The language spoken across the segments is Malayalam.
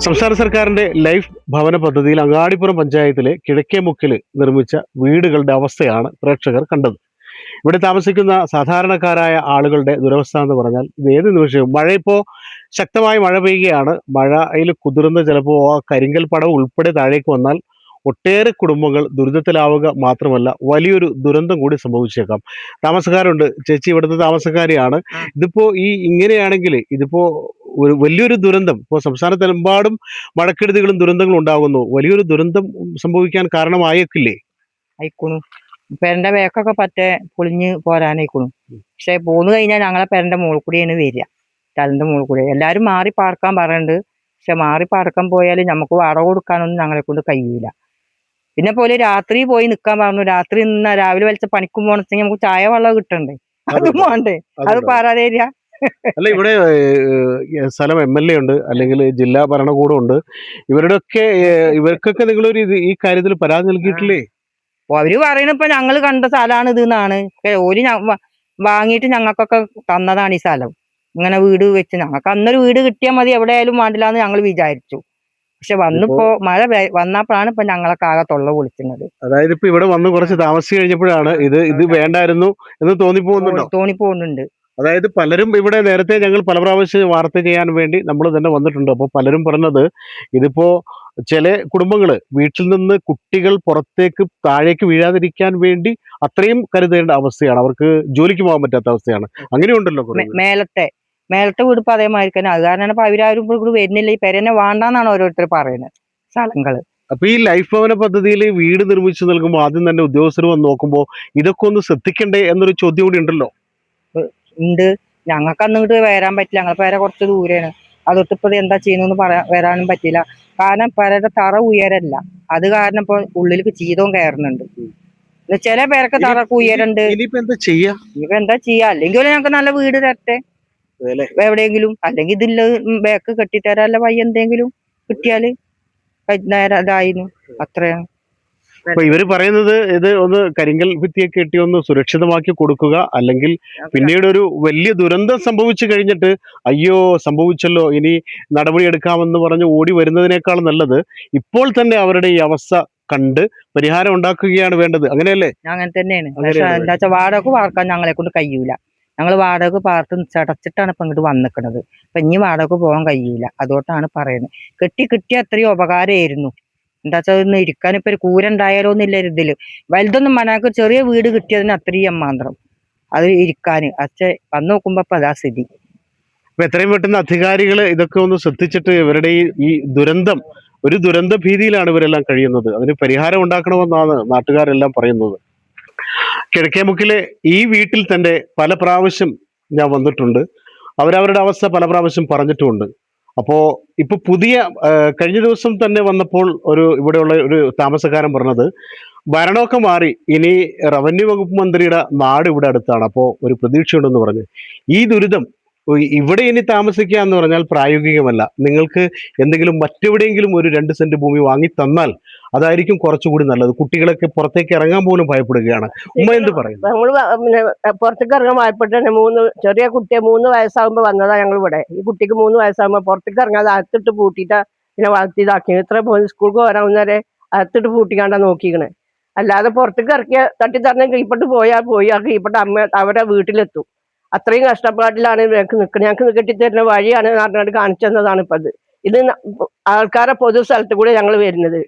സംസ്ഥാന സർക്കാരിന്റെ ലൈഫ് ഭവന പദ്ധതിയിൽ അങ്ങാടിപ്പുറം പഞ്ചായത്തിലെ കിഴക്കേമുക്കിൽ നിർമ്മിച്ച വീടുകളുടെ അവസ്ഥയാണ് പ്രേക്ഷകർ കണ്ടത്. ഇവിടെ താമസിക്കുന്ന സാധാരണക്കാരായ ആളുകളുടെ ദുരവസ്ഥ എന്ന് പറഞ്ഞാൽ ഇത് ഏത് നിമിഷവും മഴ ഇപ്പോൾ ശക്തമായി മഴ പെയ്യുകയാണ്. മഴയിൽ കുതിർന്ന് ചിലപ്പോൾ ആ കരിങ്കൽ പടവ് ഉൾപ്പെടെ താഴേക്ക് വന്നാൽ ഒട്ടേറെ കുടുംബങ്ങൾ ദുരിതത്തിലാവുക മാത്രമല്ല വലിയൊരു ദുരന്തം കൂടി സംഭവിച്ചേക്കാം. താമസക്കാരുണ്ട്. ചേച്ചി ഇവിടുത്തെ താമസക്കാരിയാണ്. ആ, ഇതിപ്പോ ഇങ്ങനെയാണെങ്കിൽ ഇതിപ്പോ ഒരു വലിയൊരു ദുരന്തം ഇപ്പോൾ സംസ്ഥാനത്തെമ്പാടും മഴക്കെടുതികളും ദുരന്തങ്ങളും ഉണ്ടാകുന്നു. വലിയൊരു ദുരന്തം സംഭവിക്കാൻ കാരണമായേക്കില്ലേ? അയക്കണു. പെരന്റെ വേക്കൊക്കെ പറ്റേ പൊളിഞ്ഞ് പോരാനയക്കണു. പക്ഷെ പോന്നു കഴിഞ്ഞാൽ ഞങ്ങളെ പെരന്റെ മുകളിൽ കൂടിയാണ് വരിക. തലന്റെ മുകളിൽ കൂടി എല്ലാരും മാറി പാർക്കാൻ പറയുന്നുണ്ട്. പക്ഷെ മാറി പാർക്കാൻ പോയാൽ നമുക്ക് വാടക കൊടുക്കാനൊന്നും ഞങ്ങളെ കൊണ്ട് കഴിയൂല. പിന്നെ പോലെ രാത്രി പോയി നിക്കാൻ പറഞ്ഞു. രാത്രി നിന്ന രാവിലെ വലിച്ച പണിക്കും പോണെച്ചെങ്കിൽ നമുക്ക് ചായ വെള്ളം കിട്ടണ്ടേ, അതും അതുണ്ട്, വേണ്ടേ? അത് അതുണ്ട്. പാരാതേരിയ. അല്ല ഇവിടെ സ്ഥലം MLA ഉണ്ട്, അല്ലെങ്കിൽ ജില്ലാ ഭരണകൂടം ഉണ്ട്. ഇവരുടെയൊക്കെ ഇവർക്കൊക്കെ നിങ്ങളൊരു ഈ കാര്യത്തിൽ പരാതി നൽകിയിട്ടില്ലേ? അവര് പറയണ ഇപ്പൊ ഞങ്ങള് കണ്ട സ്ഥലമാണ് ഇത് എന്നാണ്. ഓര് വാങ്ങിയിട്ട് ഞങ്ങൾക്കൊക്കെ തന്നതാണ് ഈ സ്ഥലം. ഇങ്ങനെ വീട് വെച്ച് ഞങ്ങൾക്ക് അന്നൊരു വീട് കിട്ടിയാൽ മതി, എവിടെയായാലും വേണ്ടില്ലാന്ന് ഞങ്ങൾ വിചാരിച്ചു. പക്ഷെ ഇതിപ്പോ വന്നിപ്പോ മഴ വന്നപ്പോഴാണ് ഇപ്പൊ ഞങ്ങളൊക്കെ ആകെ തൊള്ള പൊളിക്കുന്നത്. അതായത് ഇപ്പൊ ഇവിടെ വന്ന് കുറച്ച് താമസിച്ച് കഴിഞ്ഞപ്പോഴാണ് ഇത് വേണ്ടായിരുന്നു എന്ന് തോന്നിപ്പോകുന്നുണ്ടോ? തോന്നിപ്പോകുന്നുണ്ട്. അതായത് പലരും ഇവിടെ നേരത്തെ ഞങ്ങൾ പല പ്രാവശ്യം വാർത്ത ചെയ്യാൻ വേണ്ടി നമ്മൾ തന്നെ വന്നിട്ടുണ്ട്. അപ്പോൾ പലരും പറഞ്ഞത് ഇതിപ്പോ ചില കുടുംബങ്ങള് വീട്ടിൽ നിന്ന് കുട്ടികൾ പുറത്തേക്ക് താഴേക്ക് വീഴാതിരിക്കാൻ വേണ്ടി അത്രയും കരുതേണ്ട അവസ്ഥയാണ്. അവർക്ക് ജോലിക്ക് പോകാൻ പറ്റാത്ത അവസ്ഥയാണ്. അങ്ങനെയുണ്ടല്ലോ കുറെ വീട്. മേലത്തെ വീട് ഇപ്പൊ അതേമാതിരി തന്നെ. അത് കാരണം ഇപ്പൊ അവരാരും ഇപ്പൊ ഇവിടെ വരുന്നില്ല. ഈ പെരനെ വേണ്ടാന്നാണ് ഓരോരുത്തർ പറയുന്നത്. സ്ഥലങ്ങള് അപ്പൊ ഈ ലൈഫ് ഭവന പദ്ധതിയിൽ വീട് നിർമ്മിച്ചു നൽകുമ്പോൾ ആദ്യം തന്നെ ഉദ്യോഗസ്ഥർ വന്ന് നോക്കുമ്പോൾ ഇതൊക്കെ ഒന്ന് ശ്രദ്ധിക്കണ്ടേ എന്നൊരു ചോദ്യം കൂടി ഉണ്ടല്ലോ. ഉണ്ട്. ഞങ്ങൾക്ക് അന്ന് ഇങ്ങോട്ട് വരാൻ പറ്റില്ല. ഞങ്ങൾ പെര കുറച്ച് ദൂരെയാണ്. അതൊട്ട് ഇപ്പൊ ഇത് എന്താ ചെയ്യുന്നു വരാനും പറ്റില്ല. കാരണം പെരയുടെ തറ ഉയരല്ല. അത് കാരണം ഇപ്പൊ ഉള്ളിലേക്ക് ചീതവും കയറുന്നുണ്ട്. ചില പേരൊക്കെ തറക്ക് ഉയരുണ്ട്. ഇനിയിപ്പോ എന്താ ചെയ്യാ? ഇനിയിപ്പോ എന്താ ചെയ്യാ? അല്ലെങ്കിൽ ഞങ്ങൾക്ക് നല്ല വീട് തരട്ടെ എവിടെയെങ്കിലും. അല്ലെങ്കിൽ ഇതില്ല ബാക്ക് കെട്ടിത്തരാല്ല വഴി എന്തെങ്കിലും കിട്ടിയാല് നേരെ ഇതായിരുന്നു. അത്രയാണ്. അപ്പൊ ഇവര് പറയുന്നത് ഇത് ഒന്ന് കരിങ്കൽ ഭിത്തിയൊക്കെ കെട്ടി ഒന്ന് സുരക്ഷിതമാക്കി കൊടുക്കുക, അല്ലെങ്കിൽ പിന്നീട് ഒരു വലിയ ദുരന്തം സംഭവിച്ചു കഴിഞ്ഞിട്ട് അയ്യോ സംഭവിച്ചല്ലോ ഇനി നടപടി എടുക്കാമെന്ന് പറഞ്ഞ് ഓടി വരുന്നതിനേക്കാൾ നല്ലത് ഇപ്പോൾ തന്നെ അവരുടെ ഈ അവസ്ഥ കണ്ട് പരിഹാരം ഉണ്ടാക്കുകയാണ് വേണ്ടത്. അങ്ങനെയല്ലേ? അങ്ങനെ തന്നെയാണ്. പക്ഷെ അങ്ങനെയാണ് എന്താ വെച്ചാൽ വാടക പാർക്കാൻ ഞങ്ങളെ കൊണ്ട് കഴിയൂല. ഞങ്ങൾ വാടക പാർത്ത് ചടച്ചിട്ടാണ് ഇപ്പൊ ഇങ്ങോട്ട് വന്നിക്കണത്. അപ്പൊ ഇനി വാടക പോകാൻ കഴിയൂല. അതുകൊണ്ടാണ് പറയുന്നത്. കിട്ടിയ അത്രയും ഉപകാരമായിരുന്നു. എന്താ വെച്ചാൽ ഒന്ന് ഇരിക്കാൻ ഇപ്പൊ ഒരു കൂരുണ്ടായാലോ എന്നില്ല ഇതില്. വലുതൊന്നും മനക്ക് ചെറിയ വീട് കിട്ടിയതിന് അത്രയും അമ്മാന്തരം അത് ഇരിക്കാന്. പക്ഷെ വന്ന് നോക്കുമ്പോ ഇപ്പൊ അതാ സ്ഥിതി. അപ്പൊ എത്രയും പെട്ടെന്ന് അധികാരികൾ ഇതൊക്കെ ഒന്ന് ശ്രദ്ധിച്ചിട്ട് ഇവരുടെ ഈ ദുരന്തം, ഒരു ദുരന്ത ഭീതിയിലാണ് ഇവരെല്ലാം കഴിയുന്നത്, അതിന് പരിഹാരം ഉണ്ടാക്കണമെന്നാണ് നാട്ടുകാരെല്ലാം പറയുന്നത്. കിഴക്കേമുക്കിലെ ഈ വീട്ടിൽ തന്നെ പല പ്രാവശ്യം ഞാൻ വന്നിട്ടുണ്ട്. അവരവരുടെ അവസ്ഥ പല പ്രാവശ്യം പറഞ്ഞിട്ടുമുണ്ട്. അപ്പോ ഇപ്പൊ പുതിയ കഴിഞ്ഞ ദിവസം തന്നെ വന്നപ്പോൾ ഇവിടെയുള്ള ഒരു താമസക്കാരൻ പറഞ്ഞത് ഭരണമൊക്കെ മാറി, ഇനി റവന്യൂ വകുപ്പ് മന്ത്രിയുടെ നാട് ഇവിടെ അടുത്താണ്, അപ്പോൾ ഒരു പ്രതീക്ഷയുണ്ടെന്ന് പറഞ്ഞു. ഈ ദുരിതം ഇവിടെ ഇനി താമസിക്കുക എന്ന് പറഞ്ഞാൽ പ്രായോഗികമല്ല. നിങ്ങൾക്ക് എന്തെങ്കിലും മറ്റെവിടെയെങ്കിലും ഒരു 2 സെന്റ് ഭൂമി വാങ്ങി തന്നാൽ അതായിരിക്കും കുറച്ചുകൂടി നല്ലത്. കുട്ടികളൊക്കെ പുറത്തേക്ക് ഇറങ്ങാൻ പോലും ഭയപ്പെടുകയാണ്. ഉമ്മ എന്ത് പറയുന്നു? നമ്മള് പിന്നെ പുറത്തേക്ക് ഇറങ്ങാൻ ഭയപ്പെട്ട് ചെറിയ കുട്ടിയെ 3 വയസ്സാകുമ്പോ വന്നതാ ഞങ്ങൾ ഇവിടെ. ഈ കുട്ടിക്ക് 3 വയസ്സാകുമ്പോ പുറത്തേക്ക് ഇറങ്ങാതെ അകത്തിട്ട് പൂട്ടിയിട്ട് പിന്നെ വളർത്തിയതാക്കി. ഇത്ര പോയി സ്കൂൾക്ക് വരാവുന്നവരെ അകത്തിട്ട് പൂട്ടിക്കാണ്ടാ നോക്കിക്കണേ. അല്ലാതെ പുറത്തേക്ക് ഇറക്കിയ തട്ടിത്തറിഞ്ഞ കീഴ്പ്പെട്ട് പോയി ആ കീഴ്പ്പെട്ട അമ്മ അവരെ വീട്ടിലെത്തും. അത്രയും കഷ്ടപ്പാട്ടിലാണ് ഞങ്ങൾക്ക് നിൽക്കുന്നത്. ഞങ്ങൾക്ക് കെട്ടിത്തരുന്ന വഴിയാണ് പറഞ്ഞിട്ട് കാണിച്ചു തന്നതാണ് ഇപ്പൊ ഇത് ആൾക്കാരെ പൊതു സ്ഥലത്ത് കൂടെ ഞങ്ങൾ വരുന്നത്.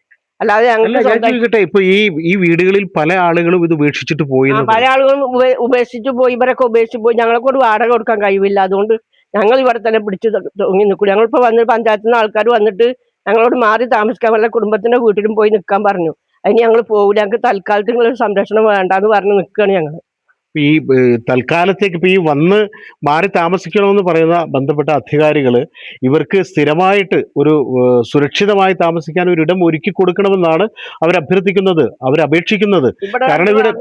അല്ലാതെ അല്ല, ഞങ്ങൾക്ക് ഞാൻ ചോദിക്കട്ടെ, ഇപ്പൊ ഈ വീടുകളിൽ പല ആളുകളും ഇത് ഉപേക്ഷിച്ചിട്ട് പോയി എന്ന് പല പറഞ്ഞു. ആളുകളും ഉപേക്ഷിച്ചു പോയി. ഇവരൊക്കെ ഉപേക്ഷിച്ചു പോയി. ഞങ്ങളെ കൊണ്ട് വാടക കൊടുക്കാൻ കഴിവില്ല. അതുകൊണ്ട് ഞങ്ങൾ ഇവിടെ തന്നെ പിടിച്ചു തുടങ്ങി നിൽക്കും. ഞങ്ങളിപ്പോ വന്ന് പഞ്ചായത്തിൽ നിന്ന് ആൾക്കാർ വന്നിട്ട് ഞങ്ങളോട് മാറി താമസിക്കാൻ, വല്ല കുടുംബത്തിന്റെ വീട്ടിലും പോയി നിൽക്കാൻ പറഞ്ഞു. അതിന് ഞങ്ങൾ പോകില്ല. ഞങ്ങൾക്ക് തൽക്കാലത്ത് നിങ്ങളൊരു സംരക്ഷണം വേണ്ടാന്ന് പറഞ്ഞ് നിൽക്കുകയാണ് ഞങ്ങൾ. ഈ തൽക്കാലത്തേക്ക് ഇപ്പൊ ഈ വന്ന് മാറി താമസിക്കണമെന്ന് പറയുന്ന ബന്ധപ്പെട്ട അധികാരികള് ഇവർക്ക് സ്ഥിരമായിട്ട് ഒരു സുരക്ഷിതമായി താമസിക്കാൻ ഒരു ഇടം ഒരുക്കി കൊടുക്കണമെന്നാണ് അവരഭ്യർത്ഥിക്കുന്നത്, അവരപേക്ഷിക്കുന്നത്. ഇവിടെ കാരണം ഇവിടെ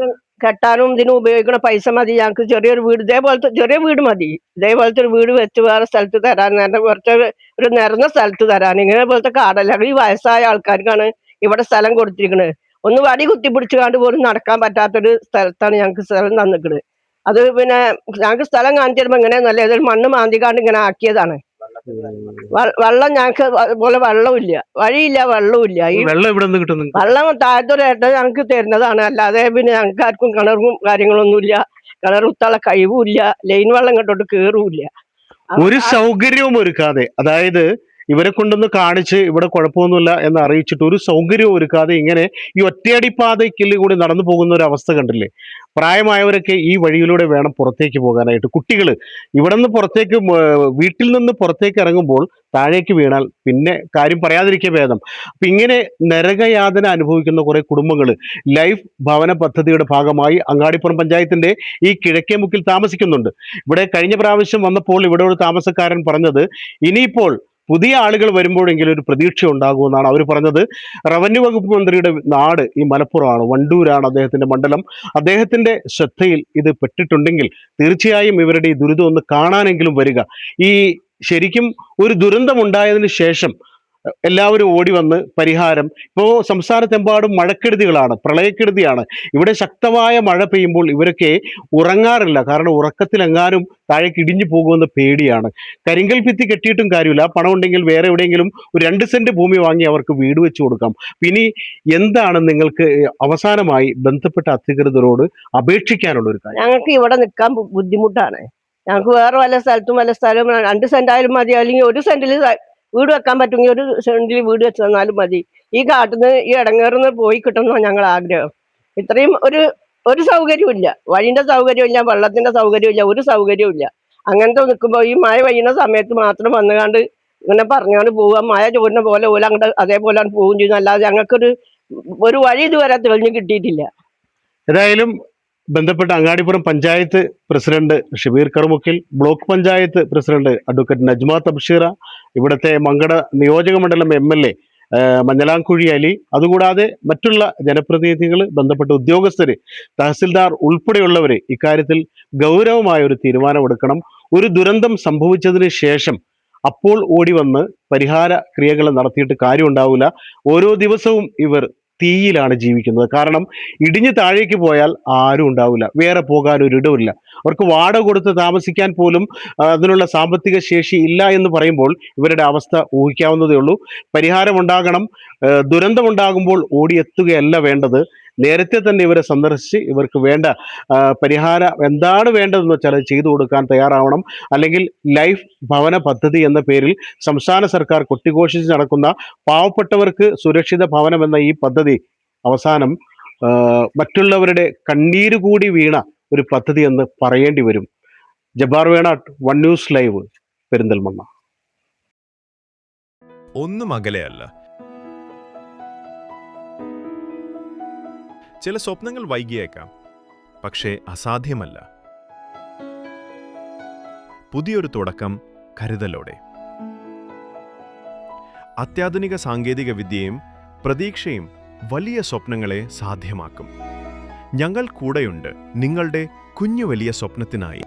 കെട്ടാനും ഇതിനും ഉപയോഗിക്കുന്ന പൈസ മതി. ഞങ്ങൾക്ക് ചെറിയൊരു വീട്, ഇതേപോലത്തെ ചെറിയ വീട് മതി. ഇതേപോലത്തെ ഒരു വീട് വെച്ച് വേറെ സ്ഥലത്ത് തരാൻ, കുറച്ച് ഒരു നിറഞ്ഞ സ്ഥലത്ത് തരാൻ. ഇങ്ങനെ പോലത്തെ കാടല്ല. ഈ വയസ്സായ ആൾക്കാർക്കാണ് ഇവിടെ സ്ഥലം കൊടുത്തിരിക്കുന്നത്. ഒന്ന് വടി കുത്തിപ്പിടിച്ചുകൊണ്ട് പോലും നടക്കാൻ പറ്റാത്തൊരു സ്ഥലത്താണ് ഞങ്ങൾക്ക് സ്ഥലം തന്നിക്കുന്നത്. അത് പിന്നെ ഞങ്ങൾക്ക് സ്ഥലം കാണിച്ചു തരുമ്പോ ഇങ്ങനെ നല്ല ഏതൊരു മണ്ണ് മാന്തിക്കാണ്ട് ഇങ്ങനെ ആക്കിയതാണ്. വെള്ളം ഞങ്ങൾക്ക് അതുപോലെ വെള്ളമില്ല, വഴിയില്ല, വെള്ളമില്ല. ഈ വെള്ളം ഇവിടെ നിന്ന് കിട്ടുന്നു? വെള്ളം താഴത്തൊരേട്ട ഞങ്ങൾക്ക് തരുന്നതാണ്, അല്ലാതെ പിന്നെ ഞങ്ങൾക്ക് ആർക്കും കിണറും കാര്യങ്ങളൊന്നുമില്ല. കിണർ കുത്താനുള്ള കഴിവുമില്ല, ലൈൻ വെള്ളം ഇങ്ങോട്ടോട്ട് കേറുമില്ല. ഒരു സൗകര്യവും ഒരുക്കാതെ, അതായത് ഇവരെ കൊണ്ടൊന്ന് കാണിച്ച് ഇവിടെ കുഴപ്പമൊന്നുമില്ല എന്ന് അറിയിച്ചിട്ട് ഒരു സൗകര്യവും ഒരുക്കാതെ ഇങ്ങനെ ഈ ഒറ്റയടിപ്പാതയ്ക്കിൽ കൂടി നടന്നു പോകുന്ന ഒരു അവസ്ഥ കണ്ടില്ലേ? പ്രായമായവരൊക്കെ ഈ വഴിയിലൂടെ വേണം പുറത്തേക്ക് പോകാനായിട്ട്. കുട്ടികൾ ഇവിടെ നിന്ന് പുറത്തേക്ക് വീട്ടിൽ നിന്ന് പുറത്തേക്ക് ഇറങ്ങുമ്പോൾ താഴേക്ക് വീണാൽ പിന്നെ കാര്യം പറയാതിരിക്കുക ഭേദം. അപ്പൊ ഇങ്ങനെ നരകയാതന അനുഭവിക്കുന്ന കുറെ കുടുംബങ്ങൾ ലൈഫ് ഭവന പദ്ധതിയുടെ ഭാഗമായി അങ്ങാടിപ്പുറം പഞ്ചായത്തിന്റെ ഈ കിഴക്കേമുക്കിൽ താമസിക്കുന്നുണ്ട്. ഇവിടെ കഴിഞ്ഞ പ്രാവശ്യം വന്നപ്പോൾ ഇവിടെ ഒരു താമസക്കാരൻ പറഞ്ഞത്, ഇനിയിപ്പോൾ പുതിയ ആളുകൾ വരുമ്പോഴെങ്കിലും ഒരു പ്രതീക്ഷ ഉണ്ടാകുമെന്നാണ് അവർ പറഞ്ഞത്. റവന്യൂ വകുപ്പ് മന്ത്രിയുടെ നാട് ഈ മലപ്പുറമാണ്, വണ്ടൂരാണ് അദ്ദേഹത്തിന്റെ മണ്ഡലം. അദ്ദേഹത്തിന്റെ ശ്രദ്ധയിൽ ഇത് പെട്ടിട്ടുണ്ടെങ്കിൽ തീർച്ചയായും ഇവരുടെ ഈ ദുരിതം ഒന്ന് കാണാനെങ്കിലും വരിക. ഈ ശരിക്കും ഒരു ദുരന്തമുണ്ടായതിനു ശേഷം എല്ലാവരും ഓടി വന്ന് പരിഹാരം. ഇപ്പോൾ സംസ്ഥാനത്തെമ്പാടും മഴക്കെടുതികളാണ്, പ്രളയക്കെടുതിയാണ്. ഇവിടെ ശക്തമായ മഴ പെയ്യുമ്പോൾ ഇവരൊക്കെ ഉറങ്ങാറില്ല, കാരണം ഉറക്കത്തിലെങ്ങാനും താഴേക്ക് ഇടിഞ്ഞു പോകുമെന്ന് പേടിയാണ്. കരിങ്കൽ ഭിത്തി കെട്ടിയിട്ടും കാര്യമില്ല, പണം ഉണ്ടെങ്കിൽ വേറെ എവിടെയെങ്കിലും ഒരു 2 സെന്റ് ഭൂമി വാങ്ങി അവർക്ക് വീട് വെച്ച് കൊടുക്കാം. ഇനി എന്താണ് നിങ്ങൾക്ക് അവസാനമായി ബന്ധപ്പെട്ട അധികൃതരോട് അപേക്ഷിക്കാനുള്ള ഒരു കാര്യം? ഞങ്ങൾക്ക് ഇവിടെ നിൽക്കാൻ ബുദ്ധിമുട്ടാണ്. ഞങ്ങൾക്ക് വേറെ വല്ല സ്ഥലത്തും വല്ല സ്ഥലം 2 സെന്റ് ആയാലും മതി, അല്ലെങ്കിൽ 1 സെന്റിൽ വീട് വെക്കാൻ പറ്റുമെങ്കിൽ 1 സെന്റിൽ വീട് വെച്ച് തന്നാലും മതി. ഈ കാട്ടിന്ന് ഈ ഇടങ്ങേറുന്ന് പോയി കിട്ടുന്ന ഞങ്ങൾ ആഗ്രഹം. ഇത്രയും ഒരു സൗകര്യമില്ല, വഴിന്റെ സൗകര്യമില്ല, വെള്ളത്തിന്റെ സൗകര്യമില്ല, ഒരു സൗകര്യമില്ല. അങ്ങനത്തെ നിൽക്കുമ്പോൾ ഈ മഴ പെയ്യുന്ന സമയത്ത് മാത്രം വന്നുകാണ്ട് ഇങ്ങനെ പറഞ്ഞാണ്ട് പോവുക, മഴ ചോരുന്ന പോലെ പോലെ അങ്ങോട്ട് അതേപോലെ പോവുകയും ചെയ്യുന്നു. അല്ലാതെ ഞങ്ങൾക്കൊരു വഴി ഇതുവരെ തെളിഞ്ഞു കിട്ടിയിട്ടില്ല. ഏതായാലും ബന്ധപ്പെട്ട Angadippuram panchayat president Shabeer Karumukkil, block panchayat president advocate Najma Thabsheera, ഇവിടുത്തെ മങ്കട നിയോജക മണ്ഡലം MLA മഞ്ഞലാംകുഴി അലി, അതുകൂടാതെ മറ്റുള്ള ജനപ്രതിനിധികൾ, ബന്ധപ്പെട്ട ഉദ്യോഗസ്ഥര്, തഹസിൽദാർ ഉൾപ്പെടെയുള്ളവര് ഇക്കാര്യത്തിൽ ഗൗരവമായ ഒരു തീരുമാനമെടുക്കണം. ഒരു ദുരന്തം സംഭവിച്ചതിന് ശേഷം അപ്പോൾ ഓടി വന്ന് പരിഹാര ക്രിയകൾ നടത്തിയിട്ട് കാര്യം ഉണ്ടാവില്ല. ഓരോ ദിവസവും ഇവർ തീയിലാണ് ജീവിക്കുന്നത്. കാരണം ഇടിഞ്ഞ് താഴേക്ക് പോയാൽ ആരും ഉണ്ടാവില്ല, വേറെ പോകാൻ ഒരിടമില്ല. അവർക്ക് വാടക കൊടുത്ത് താമസിക്കാൻ പോലും അതിനുള്ള സാമ്പത്തിക ശേഷി ഇല്ല എന്ന് പറയുമ്പോൾ ഇവരുടെ അവസ്ഥ ഊഹിക്കാവുന്നതേ ഉള്ളൂ. പരിഹാരമുണ്ടാകണം. ദുരന്തമുണ്ടാകുമ്പോൾ ഓടിയെത്തുകയല്ല വേണ്ടത്, നേരത്തെ തന്നെ ഇവരെ സന്ദർശിച്ച് ഇവർക്ക് വേണ്ട പരിഹാരം എന്താണ് വേണ്ടതെന്ന് വെച്ചാൽ അത് ചെയ്തു കൊടുക്കാൻ തയ്യാറാവണം. അല്ലെങ്കിൽ ലൈഫ് ഭവന പദ്ധതി എന്ന പേരിൽ സംസ്ഥാന സർക്കാർ കൊട്ടിഘോഷിച്ച് നടക്കുന്ന പാവപ്പെട്ടവർക്ക് സുരക്ഷിത ഭവനം എന്ന ഈ പദ്ധതി അവസാനം മറ്റുള്ളവരുടെ കണ്ണീര് കൂടി വീണ ഒരു പദ്ധതി എന്ന് പറയേണ്ടി വരും. Jabbar Venatt, 1 news live, Perinthalmanna. ഒന്നും അകലെയല്ല. ചില സ്വപ്നങ്ങൾ വൈകിയേക്കാം, പക്ഷേ അസാധ്യമല്ല. പുതിയൊരു തുടക്കം കരുതലോടെ. അത്യാധുനിക സാങ്കേതിക വിദ്യയും പ്രതീക്ഷയും വലിയ സ്വപ്നങ്ങളെ സാധ്യമാക്കും. ഞങ്ങൾ കൂടെയുണ്ട് നിങ്ങളുടെ കുഞ്ഞു വലിയ സ്വപ്നത്തിനായി.